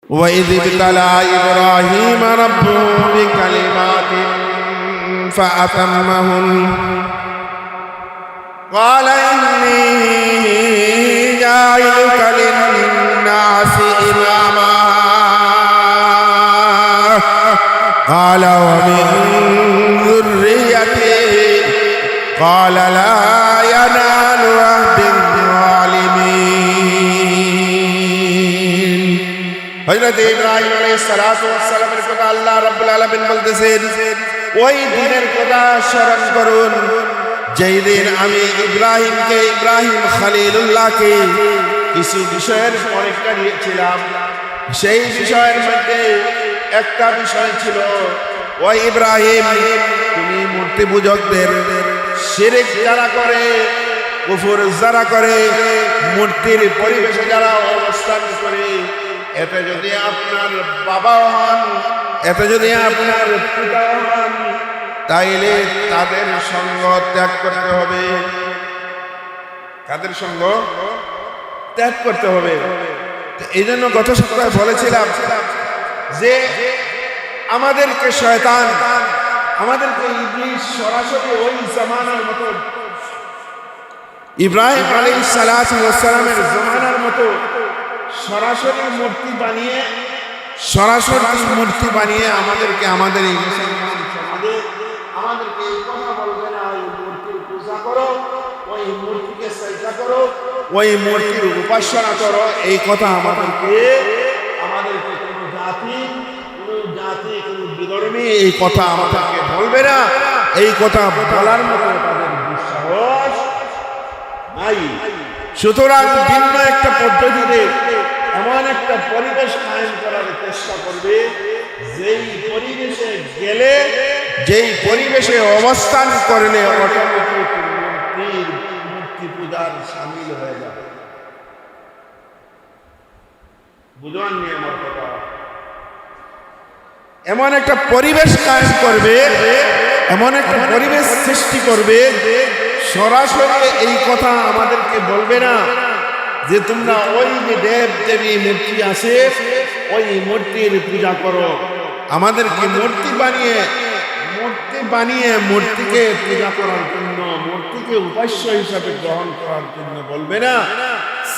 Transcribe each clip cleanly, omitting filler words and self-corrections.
وإذ ابتلى إبراهيم ربه بكلمات فأتمهن قال إني جاعلك للناس إماما قال ومن ذريتي قال لا ينال عهد الظالمين হযরত ইব্রাহিম আলাইহিস সালাতু ওয়াস সালামের কথা আল্লাহ রাব্বুল আলামিন বলতেছেন, ওই দিনের কথা স্মরণ করুন যেই দিন আমি ইব্রাহিমকে, ইব্রাহিম খলিলুল্লাহকে কিছু বিষয়ের পরীক্ষা দিয়েছিলাম। সেই বিষয়ের মধ্যে একটা বিষয় ছিল, ও ইব্রাহিম, তুমি মূর্তি পূজকদের, শিরক যারা করে, কুফর যারা করে, মূর্তির পরিবেশে যারা অবস্থান করে, এতে যদি আপনার বাবা হন, এতে যদি আপনার পিতা হন, তাইলে তাদের সঙ্গ ত্যাগ করতে হবে। কাদের সঙ্গ ত্যাগ করতে হবে? এই জন্য গত সপ্তাহে বলেছিলাম যে আমাদেরকে শয়তান, আমাদেরকে ইবলিস সরাসরি ওই জামানার মতো, ইব্রাহিম আলাইহিস সালাতু ওয়াস সালামের জামানার মতো সরাসরি মূর্তি বানিয়ে আমাদেরকে, আমাদের এই মুসলমান সমাজে আমাদেরকে এই কথা বলবে না, ওই মূর্তির পূজা করো, ওই মূর্তিকে সেজদা করো, ওই মূর্তির উপাসনা করো। এই কথা আমাদেরকে কোনো জাতি, কোনো বিধর্মী এই কথা আমাদেরকে বলবে না। এই কথা বলার মতো তাদের দুঃসাহস নাই। সুতরাং ভিন্ন একটা পদ্ধতিতে এমন একটা পরিবেশ কায়েম করার চেষ্টা করবে, যেই পরিবেশে গেলে, যেই পরিবেশে অবস্থান করলে অটোমেটিক মূর্তি পূজার শামিল হয়ে যাবে। বুঝুন নি আমার কথা? এমন একটা পরিবেশ কায়েম করবে, এমন একটা পরিবেশ সৃষ্টি করবে, সরাসরি এই কথা আমাদেরকে বলবে না যে তোমরা ওই যে দেব দেবী মূর্তি আছে, ওই মূর্তির পূজা করো। আমাদেরকে মূর্তি বানিয়ে মূর্তিকে পূজা করার জন্য, মূর্তিকে উপাস্য হিসাবে গ্রহণ করার জন্য বলবে না।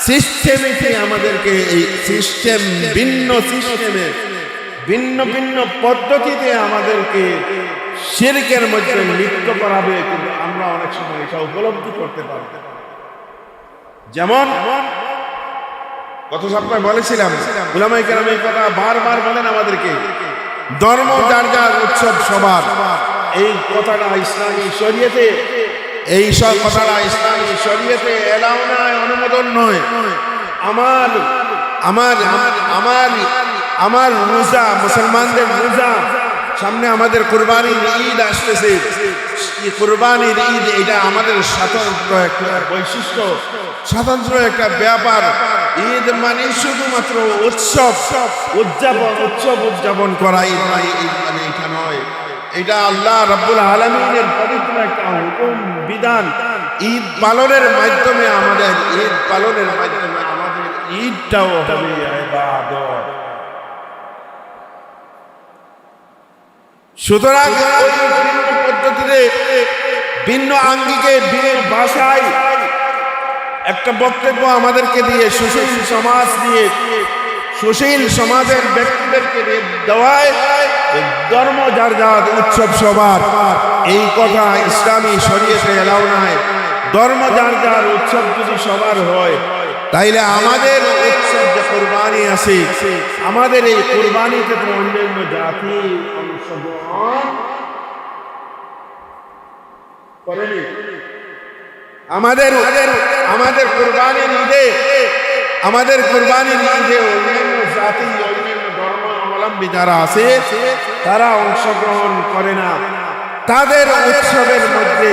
সিস্টেমে আমাদেরকে এই সিস্টেম, ভিন্ন সিস্টেমে, ভিন্ন ভিন্ন পদ্ধতিতে আমাদেরকে শিরকের মধ্যে লিপ্ত করাবে। কিন্তু আমরা অনেক সময় এটা উপলব্ধি করতে পারব। যেমন গত সপ্তাহে বলেছিলাম, উলামায়ে কেরাম এই কথা বারবার বলেন আমাদেরকে, ধর্ম যার যার, উৎসব সবার। এই কথাটা ইসলামী শরীয়তে, এই সব কথাটা ইসলামী শরীয়তে এলাও নয়, অনুমোদন নয়। আমার রোজা, মুসলমানদের রোজা, সামনে আমাদের কুরবানির ঈদ আসতেছে। কুরবানির ঈদ এটা আমাদের স্বতন্ত্র একটা বৈশিষ্ট্য, স্বতন্ত্র একটা ব্যাপার। ঈদ মানে শুধুমাত্র উৎসব উদযাপন করা, ঈদ মানে এটা নয়। এটা আল্লাহ রাব্বুল আলামিনের পবিত্র একটা হুকুম, বিধান। ঈদ পালনের মাধ্যমে আমাদের ঈদটাও হবে ইবাদত। সুতরাং ভিন্ন পদ্ধতিতে, ভিন্ন আঙ্গিকে, ভিন্ন ভাষায় একটা বক্তব্য আমাদেরকে দিয়ে, সুশীল সমাজ দিয়ে, সুশীল সমাজের ব্যক্তিদেরকে দেওয়ায় ধর্ম যার যার, উৎসব সবার, এই কথা ইসলামী শরীয়তে এলাও নাই। ধর্ম যার যার, উৎসব যদি সবার হয়, তাইলে আমাদের উৎসব যে কুরবানি আছে, আমাদের এই কুরবানিতে তো অন্যান্য জাতি অংশগ্রহণ করেনি। আমাদের কুরবানির ঈদে, অন্যান্য জাতি, অন্যান্য ধর্ম অবলম্বী যারা আছে, তারা অংশগ্রহণ করে না। তাদের উৎসবের মধ্যে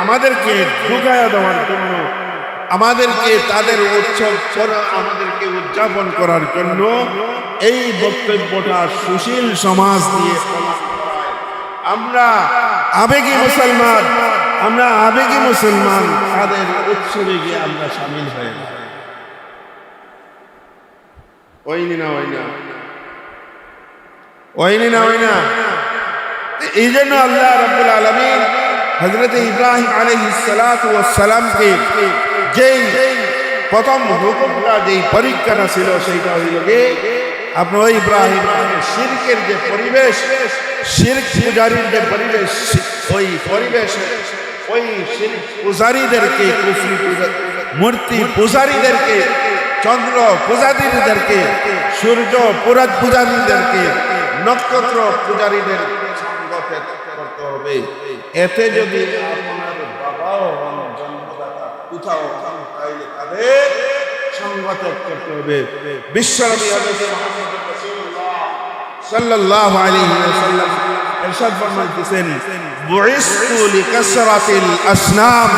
আমাদেরকে ঢুকায়া দেওয়ার জন্য, আমাদেরকে তাদের উৎসব আমাদেরকে উদযাপন করার জন্য এই বক্তব্যটা সুশীল সমাজ দিয়ে আমরা আবেগী মুসলমান, তাদের উৎসবে গিয়ে আমরা শামিল হয়ে যাই। ওইনি না এই জন্য আল্লাহ রাব্বুল আলামিন হযরত ইব্রাহিম আলাইহিস সালাতু ওয়াস সালামকে যেই প্রথম হুকুমটা যেই পরীক্ষাটা ছিল সেইটা হইল যে আপনার ওই ইব্রাহিম শিরকের যে পরিবেশ, শিরক পূজারীর যে পরিবেশ, ওই পরিবেশে ওই শিরক পূজারীদেরকে, কুফরি মূর্তি পূজারীদেরকে, চন্দ্র পূজারীদেরকে, সূর্য পূজারীদেরকে, নক্ষত্র পূজারীদের সঙ্গ ত্যাগ করতে হবে। এতে যদি আপনার বাবাও জন্মদাতা কোথাও তাইলে তাদের সঙ্গ ত্যাগ করতে হবে। বিশ্বনবী হযরত মুহাম্মদ রাসূলুল্লাহ সাল্লাল্লাহু আলাইহি ওয়াসাল্লাম ইরশাদ ফরমাইতেছেন, বুইসতু লিকাসরাতিল আসনাম,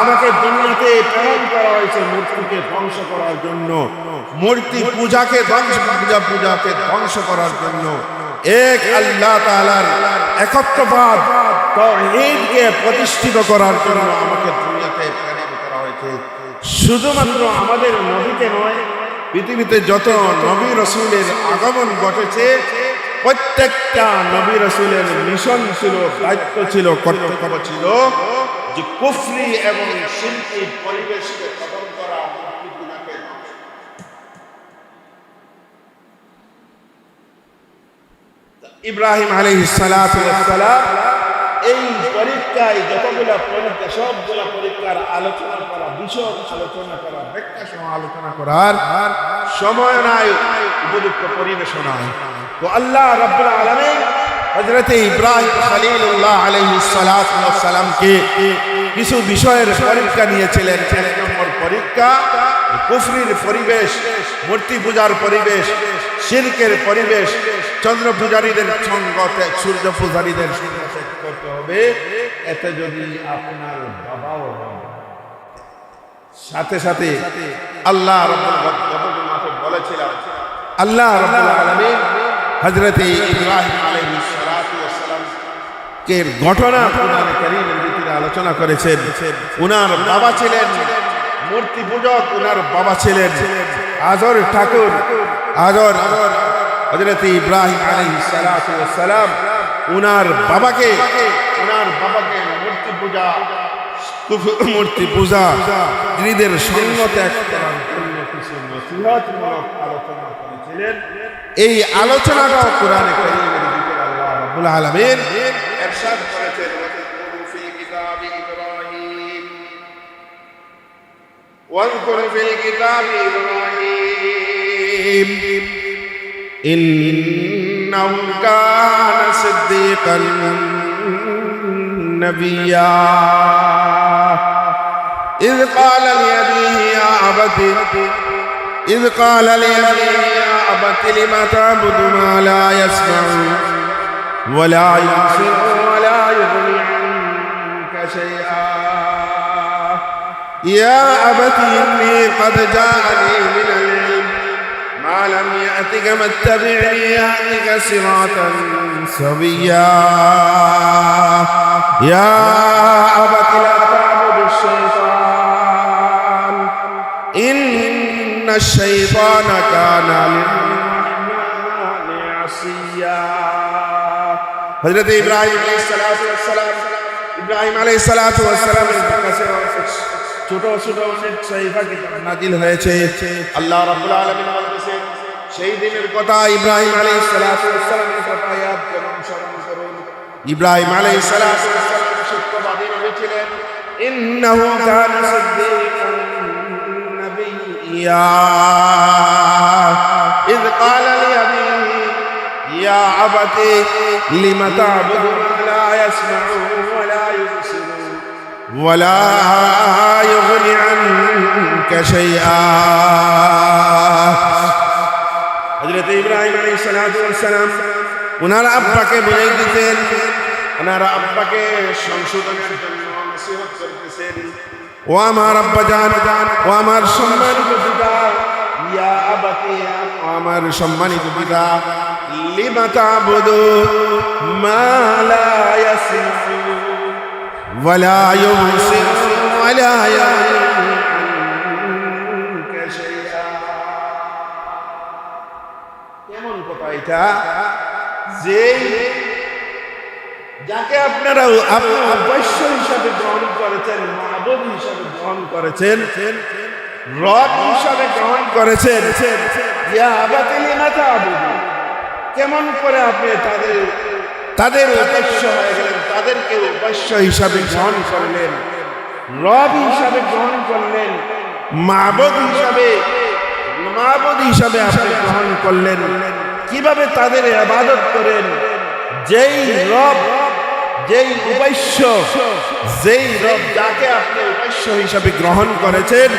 আমাকে দুনিয়াতে প্রেরণ করা হয়েছে মূর্তিকে ধ্বংস করার জন্য, মূর্তি পূজাকে ধ্বংস করার জন্য, এক আল্লাহ তাআলার একত্ববাদ তাওহীদকে প্রতিষ্ঠিত করার জন্য আমাকে দুনিয়াতে প্রেরণ করা হয়েছে। শুধুমাত্র আমাদের নবীকে নয়, পৃথিবীতে যত নবী রাসূলের আগমন ঘটেছে প্রত্যেকটা নবী রাসূলের মিশন ছিল, দায়িত্ব ছিল, কর্তব্য ছিল যে কুফরি এবং শিরকি পরিবেশকে খতম করা, মূর্তিপূজাকে। ইব্রাহিম আলাইহিস সালাতু ওয়াস সালাম এই পরীক্ষায় যতগুলা পরীক্ষা, সবগুলা পরীক্ষার আলোচনা করা, বিশদ আলোচনা করা, ব্যাখ্যা সহ আলোচনা করার সময় নাই, উপযুক্ত পরিবেশ নাই। তো আল্লাহ রাব্বুল আলামিন হযরত ইব্রাহিম খলিলুল্লাহ আলাইহিস সালাতু ওয়াস সালামকে কিছু বিষয়ের পরীক্ষা নিয়েছিলেন। এক নম্বর পরীক্ষা কুফরির পরিবেশ, মূর্তি পূজার পরিবেশ, শিরকের পরিবেশ, চন্দ্র পূজারীদের সঙ্গ ত্যাগ, সূর্য পূজারীদের সঙ্গ ত্যাগ করতে হবে। এতে যদি আপনার বাবাও সাথে সাথে আল্লাহ রাব্বুল আলামিন বলেছিলাম, আল্লাহ রাব্বুল আলামিন হযরত ইব্রাহিম আলাইহিস সালাতু ওয়াস সালাম এর ঘটনা কোরআনে কারীমের ভিতরে আলোচনা করেছেন। উনার বাবা ছিলেন মূর্তি পূজক, উনার বাবা ছিলেন আজর ঠাকুর। আজর হযরত ইব্রাহিম আলাইহিস সালাতু ওয়াস সালাম উনার বাবাকে মূর্তি পূজা যিনিদের সঙ্গ ত্যাগ করার জন্য কিছু নসিহতমূলক আলোচনা করেছিলেন। এই আলোচনাটাও কোরআনে কারীমের ভিতরে আল্লাহ রাব্বুল আলামিন ইরশাদ করেছেন, ফিল কিতাবি ইব্রাহিম ওয়াযকুর ফিল কিতাবি ইব্রাহিম ইন্নাহু কানা সিদ্দীকান নাবিয়্যা إذ قال لأبيه يا أبت لم تعبد ما لا يسمع ولا يبصر ولا يغني عنك شيئا يا أبت إني قد جاءني من العلم ما لم يأتك فاتبعني أهدك صراطا سويا يا أبت لا تعبد الشيطان إن الشيطان كان للرحمن عصيا হযরত ইব্রাহিম আলাইহিস সালাতু ওয়াস সালাম ছোট ছোট অনেক সহিফা কিতাব নাজিল হয়েছে। আল্লাহ রাব্বুল আলামিন বলেছেন, সেই দিনের কথা, ইব্রাহিম আলাইহিস সালাতু ওয়াস সালামের কথা ইয়াদ করুন, স্মরণ করুন। ইব্রাহিম আলাইহিস সালাতু ওয়াস সালাম সত্যবাদী নবী ছিলেন। ইন্নাহু কানা সিদ্দীকান নাবিয়্যা ইয ক্বালা লিআবিহি ইয়া আবাতি লিমা তা'বুদু মা লা ইয়াসমা'ু ওয়া লা ইউবসিরু ওয়া লা ইউগনি আনকা শাইআ। হযরত ইব্রাহিম আলাইহিস সালাতু ওয়াস সালাম ওনার আব্বাকে বুঝাই দিতেন, ওনার আব্বাকে সংশোধনের জন্য নসিহত করতেছেন। ও আমার আব্বা জান, ও আমার সম্মানিত পিতা, ইয়া আবাতি, ও আমার সম্মানিত পিতা, লিমা তা'বুদু মা লা ইয়াসমা'ু ওয়া লা ইউবসিরু ওয়া লা ইউগনি আনকা শাইআ। কয়টা? যে যাকে আপনারা অবশ্য হিসাবে গ্রহণ করেছেন, মাবুদ হিসাবে গ্রহণ করেছেন, রব হিসাবে গ্রহণ করেছেন, ইয়া আবাতিলি মাতাবুদু, কেমন করে আপনি তাদের উপাস্য হয়ে গেলেন, তাদেরকে উপাস্য হিসাবে গ্রহণ করলেন, রব হিসাবে গ্রহণ করলেন, মাবুদ হিসাবে আপনি গ্রহণ করলেন। কিভাবে তাদের ইবাদত করেন? যেই রব, যেই উপাস্য, যেই রব যাকে আপনি উপাস্য হিসাবে গ্রহণ করেছেন,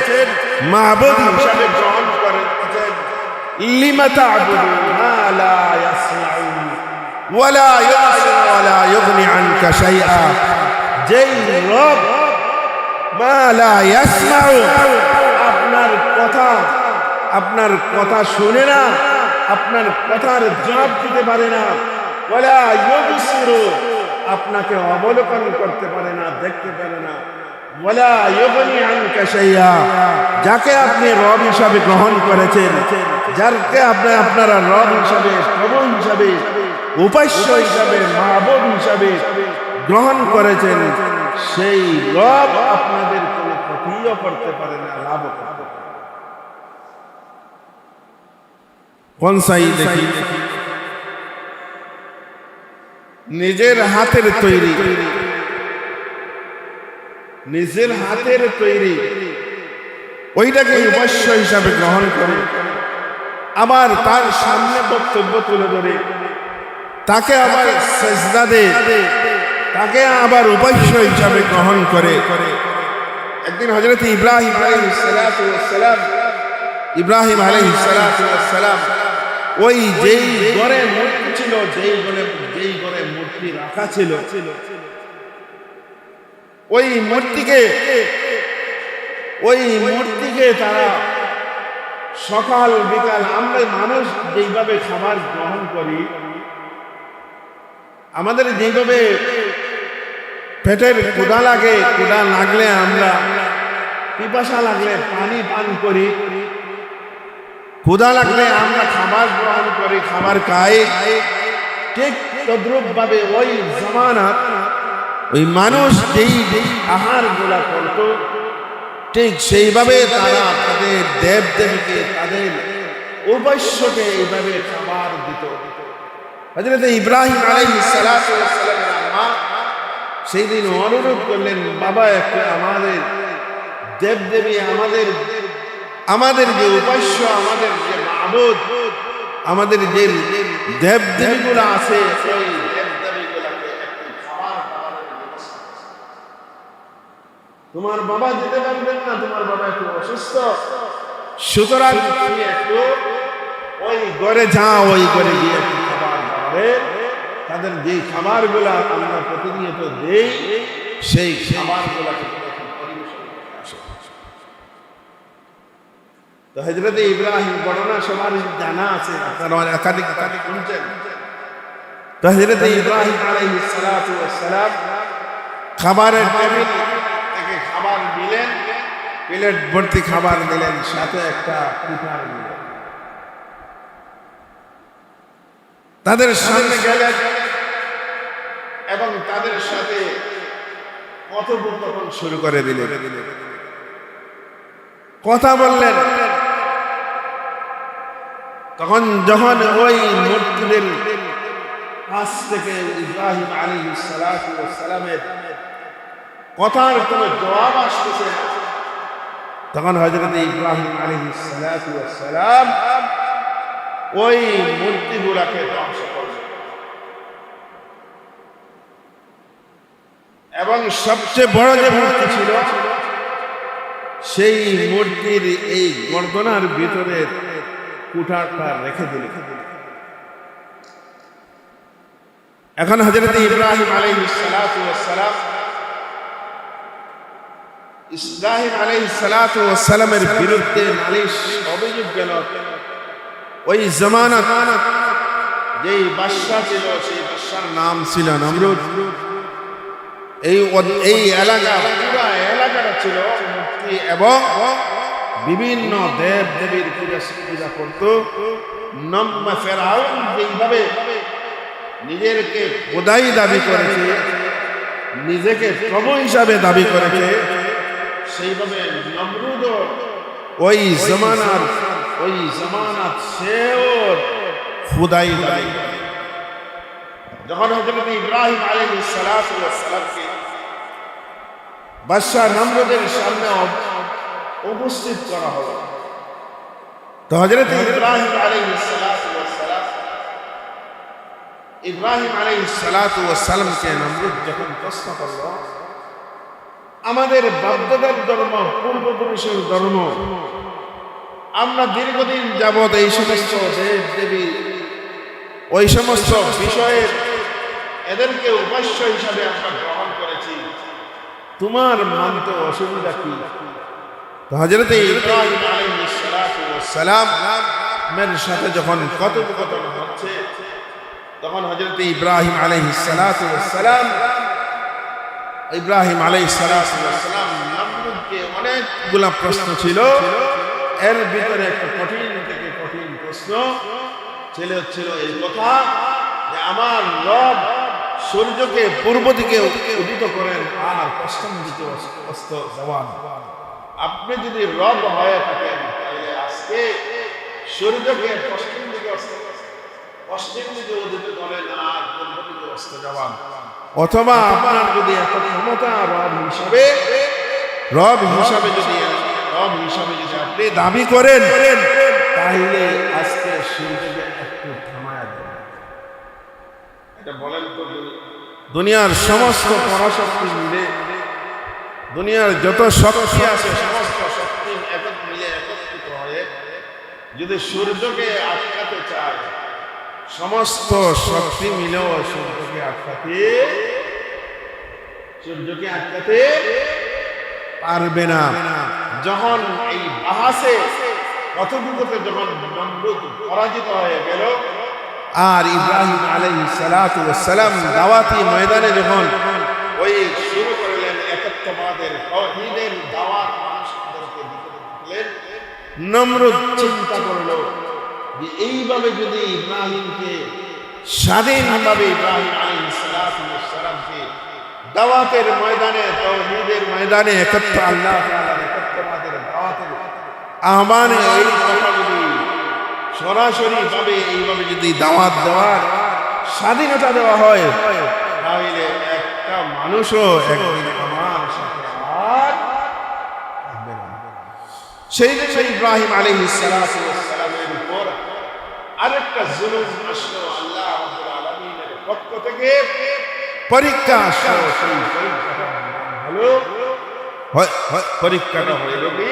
মাবুদ হিসাবে গ্রহণ করেছেন, লিমা তা'বুদুন মা লা ইয়াসমাউ ওয়ালা ইউবসিরু ওয়ালা ইউগনি আনকা শাইআ, যেই রব মা লা ইয়াসমাউ, আপনার কথা শুনে না, আপনার কথার জবাব দিতে পারে না, ওয়ালা ইউবসিরু, আপনাকে অবলোকন করতে পারে না, দেখতে পারে না, ওয়ালা ইউগনি আনকা শাইআ, যাকে আপনি রব হিসাবে গ্রহণ করেছেন, যাকে আপনারা রব হিসাবে, প্রভু হিসাবে, উপাস্য হিসাবে, মাবুদ হিসাবে গ্রহণ করেছেন, সেই রব আপনাদের কোনো ক্ষতিও করতে পারে না, লাভও করতে পারে না। কোন সাই দেখি? নিজের হাতের তৈরি, নিজের হাতের তৈরি ওইটাকে উপাস্য হিসাবে গ্রহণ করে, আবার তার সামনে বক্তব্য তুলে ধরে, তাকে আবার সেজদা দেয়, তাকে আবার উপাস্য হিসাবে গ্রহণ করে। একদিন হযরত ইব্রাহিম আলাইহিস সালাম ওই যেই ঘরে মূর্তি ছিল, যেই ঘরে মূর্তি রাখা ছিল, ওই মূর্তিকে তারা সকাল বিকাল, আমরা মানুষ যেইভাবে খাবার গ্রহণ করি, আমাদের যেভাবে পেটের ক্ষুধা লাগে, ক্ষুধা লাগলে আমরা, পিপাসা লাগলে পানি পান করি, ক্ষুধা লাগলে আমরা খাবার গ্রহণ করি, খাবার খাই, ঠিক তদ্রূপ ভাবে ওই জামানাত ওই মানুষ যেই আহার গুলা করত, ঠিক সেইভাবে তারা তাদের দেব দেবীকে, তাদের উপাস্যকে এইভাবে খাবার দিত। হযরত ইব্রাহিম আলাইহিস সালাতু ওয়াস সালামের মা সেই দিন অনুরোধ করলেন, বাবা একটু আমাদের দেব দেবী, আমাদের যে উপাস্য, আমাদের যে মাবুদ, আমাদের যে দেব দেবীগুলো আছে, সেই দেব দেবীগুলোকে একটু খাবার দাবারের ব্যবস্থা। তোমার বাবা যেতে পারবেন না, তোমার বাবা একটু অসুস্থ, সুতরাং তুমি একটু ওই ঘরে যাও, ওই ঘরে গিয়ে একটু খাবার দাবারের, তাদের যে খাবারগুলো আমরা প্রতিনিয়ত দেই, সেই খাবারগুলোকে তো হযরত ইব্রাহিম ঘটনা সবার জানা আছে, আপনারা একাধিক শুনছেন। তো হযরত ইব্রাহিম আলাইহিস সালাতু ওয়াস সালাম খাবারের টেবিল থেকে খাবার দিলেন, প্লেট ভর্তি খাবার দিলেন, সাথে একটা কুঠার দিলেন। তাদের সামনে গেলেন এবং তাদের সাথে কথোপকথন শুরু করে দিলেন, কথা বললেন। তখন যখন ওই মূর্তিদের কাছ থেকে ইব্রাহিম আলাইহিস সালাতু ওয়াস সালামের কথার কোনো জবাব আসতেছে না, তখন হযরত ইব্রাহিম আলাইহিস সালাতু ওয়াস সালাম ওই মূর্তিগুলোকে ধ্বংস করলেন। এবং সবচেয়ে বড় যে মূর্তি ছিল, সেই মূর্তির এই গর্দনার ভিতরে কুঠারটা রেখে দিলেন। এখন হযরত ইব্রাহিম আলাইহিস সালাতু ওয়াস সালাম সালামের বিরুদ্ধে নালিশ অভিযোগ গেল। ওই জামানাত যেই বাদশা ছিল, সেই বাদশার নাম ছিল নমরুদ। এই এলাকা, পুরো এলাকাটা ছিল মূর্তি এবং বিভিন্ন দেব দেবীর পূজা করত। ফেরাউন যেইভাবে নিজেকে খোদাই দাবি করেছে, নিজেকে প্রভু হিসাবে দাবি করেছে, সেইভাবে নমরুদ ওই জমানার সেও খোদাই দাবি করে। যখন হযরত ইব্রাহিম আলাইহিস সালাতু ওয়াস সালামকে বাদশা নমরুদের সামনে উপস্থিত করা হলো, তো হযরত ইব্রাহিম আলাইহিস সালাতু ওয়াস সালামকে নমরুদ যখন প্রশ্ন করলো, আমাদের বাপদাদার ধর্ম, পূর্বপুরুষের ধর্ম, আমরা দীর্ঘদিন যাবৎ এই সমস্ত দেব দেবী, ওই সমস্ত বিষয়ের এদেরকে উপাস্য হিসাবে আমরা গ্রহণ করেছি, তোমার মানতে অসুবিধা কি? তো হযরত ইব্রাহিম আলাইহিস সালাতু ওয়াস সালাম এর সাথে যখন কথোপকথন হচ্ছে, তখন হযরত ইব্রাহিম আলাইহিস সালাতু ওয়াস সালাম নমরুদকে অনেকগুলা প্রশ্ন ছিল, এর ভিতরে একটা কঠিন থেকে কঠিন প্রশ্ন ছিল এই কথা যে আমার রব সূর্যকে পূর্ব দিকে উদিত করেন আর পশ্চিম দিকে অস্ত যাওয়ান। আপনি যদি রব হয়ে থাকেন তাহলে আজকে সূর্যকে পশ্চিম দিকে উদিত করেন আর পূর্ব দিকে অস্ত যাওয়ান। অথবা আপনার যদি এত ক্ষমতা রব হিসাবে যদি আপনি দাবি করেন, তাহলে আজকে সূর্যকে একটু থামায়া দেন। এটা বলেন তো, দুনিয়ার সমস্ত পরাশক্তি মিলে, দুনিয়ার যত শক্তি আছে সমস্ত শক্তি একত্রিত হয়ে যদি সূর্যকে আটকাতে চায়, সমস্ত শক্তি মিলেও সূর্যকে আটকাতে পারবে না। যখন এই বাহাসে কথোপকথনে যখন নমরুদ পরাজিত হয়ে গেল, আর ইব্রাহিম আলাইহিস সালাতু ওয়াস সালাম দাওয়াতি ময়দানে যখন ওই শুরু করলেন একত্ববাদের তাওহীদের দাওয়াত মানুষদেরকে দিলেন, নমরুদ চিন্তা করলো যে এইভাবে যদি ইব্রাহিমকে স্বাধীনভাবে ইব্রাহিম আলাইহিস সালাতু ওয়াস সালামকে দাওয়াতের ময়দানে, তাওহীদের ময়দানে একত্র আল্লাহ তাআলার একত্ববাদের দাওয়াতের আহ্বানে এই কথা যদি সরাসরি ভাবে এইভাবে যদি দাওয়াত দেওয়ার স্বাধীনতা দেওয়া হয়, তাহলে একটা মানুষও একদিন আমার সাথে আর থাকবে না। সেই ইব্রাহিম আলাইহিস সালাতু ওয়াস সালামের উপর আরেকটা জুলুম আসলো আল্লাহ রাব্বুল আলামিনের পক্ষ থেকে, পরীক্ষা আসলো। সেই পরীক্ষাটা হলো কি,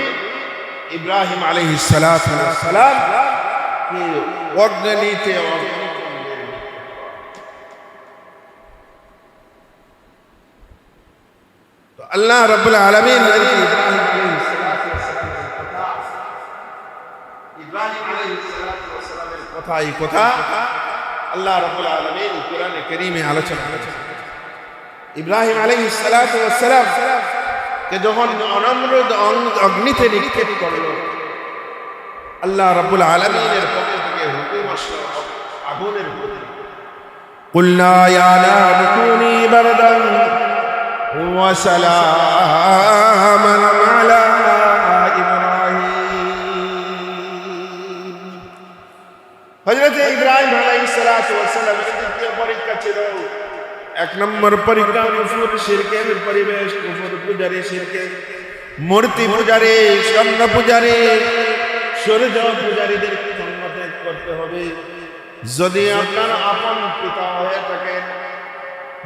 ইব্রাহিম আলাইহিস সালাতু ওয়াস সালাম কে অগ্নিতে তো আল্লাহ রাব্বুল আলামিন ইব্রাহিম আলাইহিস সালামের কথা আল্লাহ রাব্বুল আলামিন কোরআনে কারীমে আলোচনা করেছেন। ইব্রাহিম আলাইহিস সালাম কে যখন নমরুদ অগ্নিতে নিক্ষেপ করলো, আল্লাহ রাব্বুল আলামিনের পক্ষ থেকে হুকুম আসলো আগুনের প্রতি, কুলনা ইয়া নারু কুনি বারদান ওয়া সালামান আলা ইব্রাহিম। হযরত ইব্রাহিম আলাইহিস সালাতু ওয়াস সালামের দ্বিতীয় পরীক্ষা ছিল, এক নম্বর পরীক্ষা কুফর শিরকের পরিবেশ, কুফর পূজারী, শিরকের মূর্তি পূজারী, স্বর্ণ পূজারী, সূর্য পূজারীদের জন্ম ত্যাগ করতে হবে যদি আপনার আপন পিতা হয়ে থাকেন।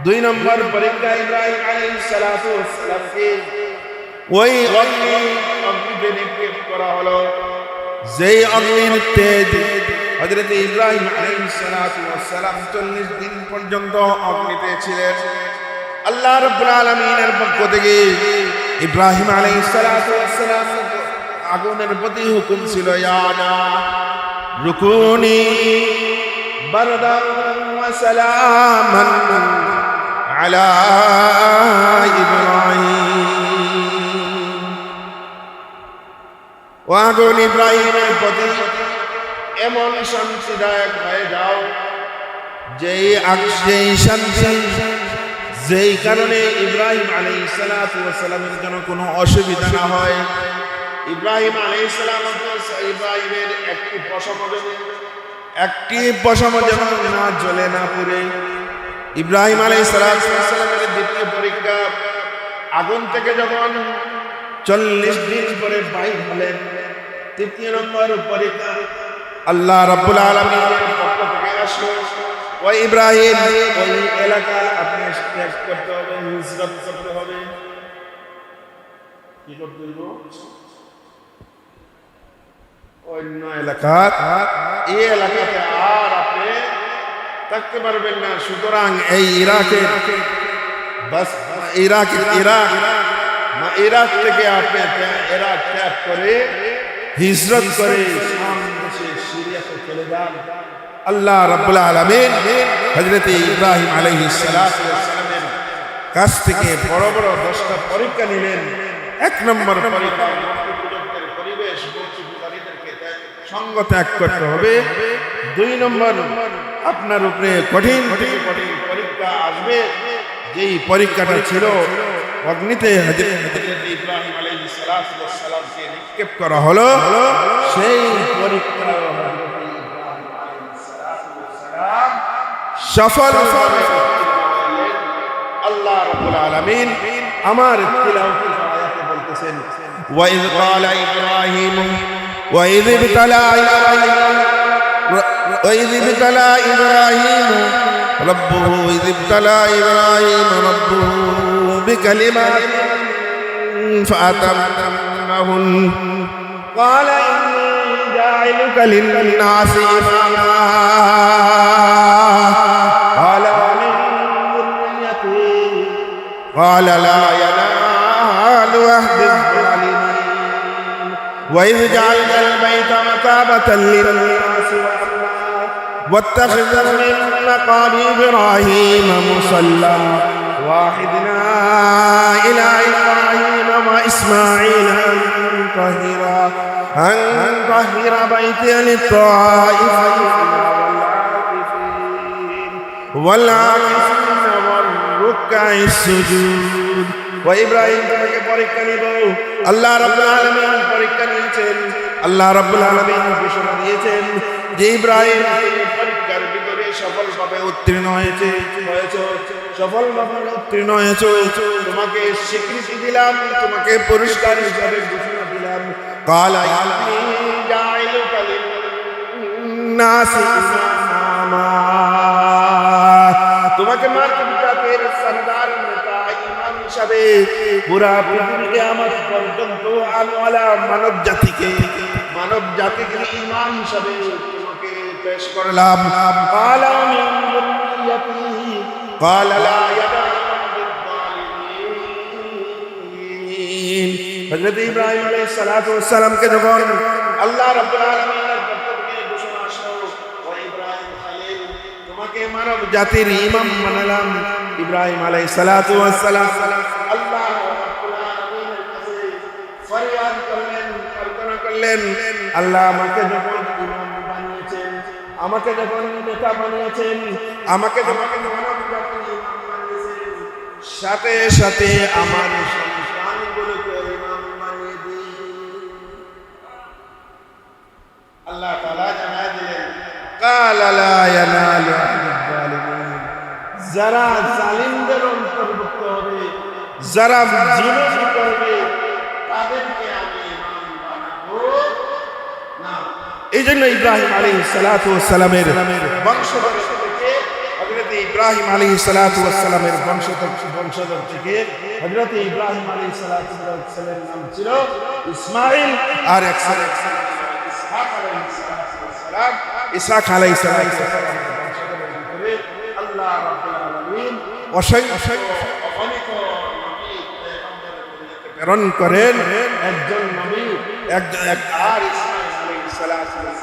দুই নম্বর পরীক্ষা ইব্রাহিম আলাইহিস সালাতু ওয়াস সালামকে ওই অগ্নিতে নিক্ষেপ করা হলো, যেই অগ্নির তেজ হযরত ইব্রাহিম আলাইহিস সালাতু ওয়াস সালাম 40 দিন পর্যন্ত অগ্নিতে ছিলেন। আল্লাহ রাব্বুল আলামিনের পক্ষ থেকে ইব্রাহিম আলাইহিস সালাতু ওয়াস সালাম আগুনের প্রতি হুকুম ছিল, ইয়া নারু কুনি বারদান ওয়া সালামান আলা ইব্রাহিম। ও আগুন ইব্রাহিমের প্রতি এমন শান্তিদায়ক হয়ে যাও যেই শান্তি যেই কারণে ইব্রাহিম আলাইহিস সালাতু ওয়াস সালামের জন্য কোনো অসুবিধা না হয়। ইব্রাহিম আলাইহিস সালাম ইব্রাহিমের একটি পশম যেন না জ্বলে না পুড়ে। ইব্রাহিম আলাইহিস সালামের দ্বিতীয় পরীক্ষা, আগুন থেকে যখন 40 দিন পরে বাইর হলেন, তৃতীয় নম্বর পরীক্ষা আল্লাহ রাব্বুল আলামিনের পক্ষ থেকে আসলো, ওই ইব্রাহিম ওই এলাকা আপনি ত্যাগ করতে হবে, হিজরত করতে হবে। কি করতে হইব? অন্য এলাকা, এই এলাকাতে আর আপনি থাকতে পারবেন না। সুতরাং এই ইরাক থেকে আপনি ইরাক ত্যাগ করে হিজরত করে শাম দেশে সিরিয়াতে চলে যান। আল্লাহ রাব্বুল আলামিন হযরত ইব্রাহিম আলাইহিস সালাতু ওয়াস সালামের কাছ থেকে বড় বড় 10টা পরীক্ষা নিলেন। 1 নম্বর পরীক্ষা, মূর্তিপূজকদের পরিবেশ, মূর্তিপূজারীদেরকে সঙ্গ ত্যাগ করতে হবে। 2 নম্বর, আপনার উপরে কঠিন থেকে কঠিন পরীক্ষা আসবে, যেই পরীক্ষাটা ছিল অগ্নিতে হযরত ইব্রাহিম আলাইহিস সালাতু ওয়াস সালামকে নিক্ষেপ করা হলো। সেই পরীক্ষা সফল আল্লাহ রাব্বুল আলামিন আমার তিলাওয়াতের আয়াতে বলতেছেন, ওয়াইয ক্বালা ইব্রাহিম ওয়াইয ইবতালা ইব্রাহিম রাব্বুহু ইয ইবতালা ইব্রাহিম রাব্বুহু বিকালিমাতিন ফাতাম্মাহুন ক্বালা ইন্নী জাইলুকা লিন-নাসি ইমামা قال لا ينال عهد الظالمين وإذ جعلنا البيت مثابة للناس واتخذوا من مقام إبراهيم مصلى وعهدنا إلى إبراهيم وإسماعيل أن طهر بيتي للطائفين والعاكفين والركع السجود। وإبراهيم তোমাকে পরীক্ষা নিব। আল্লাহ রাব্বুল আলামিন পরীক্ষা নিয়েছেন। আল্লাহ রাব্বুল আলামিন ঘোষণা দিয়েছেন যে ইব্রাহিম পরীক্ষার ভিতরে সফলভাবে উত্তীর্ণ হয়েছে, সফলভাবে উত্তীর্ণ হয়েছে। তোমাকে স্বীকৃতি দিলাম, তোমাকে পুরস্কার হিসাবে ঘোষণা দিলাম। ক্বালা ইন্নী জাইলুকা লিন-নাসি ইমামা, তোমাকে মানবজাতির সরদার নেতা ইমাম হিসাবে পুরা পৃথিবীকে আমার পর্যন্ত আনওয়ালা মানব জাতিকে ইমাম হিসাবে তোমাকে পেশ করলাম। ক্বালা মিন যুররিয়াতিহি ক্বালা লা ইয়ানালু যালিমিন। হযরত ইব্রাহিম আলাইহিস সালাতু ওয়াস সালামকে যখন আল্লাহ রাব্বুল আলামিনের পক্ষ থেকে ঘোষণা আসলো, ও ইব্রাহিম খলিল তোমাকে মানব জাতির ইমাম বানালাম। ইব্রাহিম আলাইহিস সালাতু ওয়াস সালাম আল্লাহ রাব্বুল আলামিনের কাছে ফরিয়াদ করলেন, প্রার্থনা করলেন, আল্লাহ আমাকে যখন ইমাম বানিয়েছেন, আমাকে যখন নেতা বানিয়েছেন, আমাকে যখন মানব জাতির ইমাম বানিয়েছেন, সাথে সাথে আমার সন্তানগুলোকে ইমাম বানিয়ে দিন। আল্লাহ তাআলা জানায় দিলেন, ক্বালা লা ইয়ানালু আহদিল যালিমিন, যারা জালিমদের অন্তর্ভুক্ত হবে, যারা জুলুম করবে, তাদেরকে আমি ইমাম বানাবো না। এইজন্য ইব্রাহিম আলাইহিস সালাতু ওয়াস সালামের বংশধর থেকে হযরত ইব্রাহিম আলাইহিস সালাতু ওয়াস সালামের বংশধর থেকে হযরত ইব্রাহিম আলাইহিস সালাতু ওয়াস সালামের নাম ছিল ইসমাঈল, আর এক ছেলে ইসহাক আলাইহিস সালাম। ইসহাক আলাইহিস সালাম আল্লাহ রাব্বুল আলামিন অসংখ্য অগণিত নবী পয়গম্বরকে প্রেরণ করেন। একজন নবী আর ইসমাঈল আলাইহিস সালামের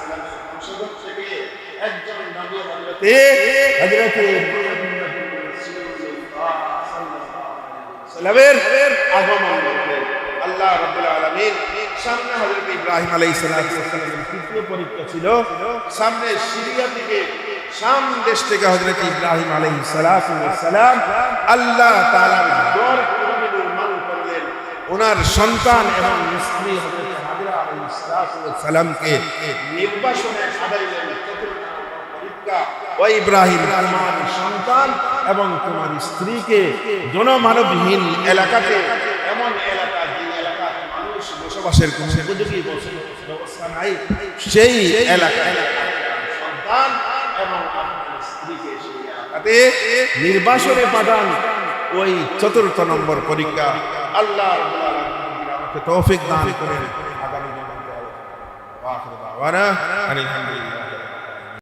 বংশধর থেকে একজন নবী হযরত সাল্লামের আগমন ঘটে। আল্লাহ রাব্বুল আলামিন সামনে হযরত ইব্রাহিম আলাইহিস সালামের তৃতীয় পরীক্ষা ছিল, সামনে সিরিয়া থেকে শাম দেশ থেকে হযরত ইব্রাহিম আলাইহিস সালাম আল্লাহ তাআলার ঘর কিভাবে নির্মাণ করলেন, ওনার সন্তান এবং স্ত্রী হযরত হাজরা আলাইহিস সালামকে নির্বাসনে সাজাইলেন। পরীক্ষা, ও ইব্রাহিম, তোমার সন্তান এবং তোমার স্ত্রীকে জনমানবহীন এলাকাতে, এমন এলাকা যে এলাকায় মানুষ বসবাসের কোনো উপযোগী ব্যবস্থা নাই, সেই এলাকায় সন্তান এবং আপনার স্ত্রীকে সেই এলাকাতে নির্বাসনে পাঠান। ওই চতুর্থ নম্বর পরীক্ষা আল্লাহ রাব্বুল আলামিন আমাকে তৌফিক দান করেন। আগামী দিনে আলহামদুলিল্লাহ।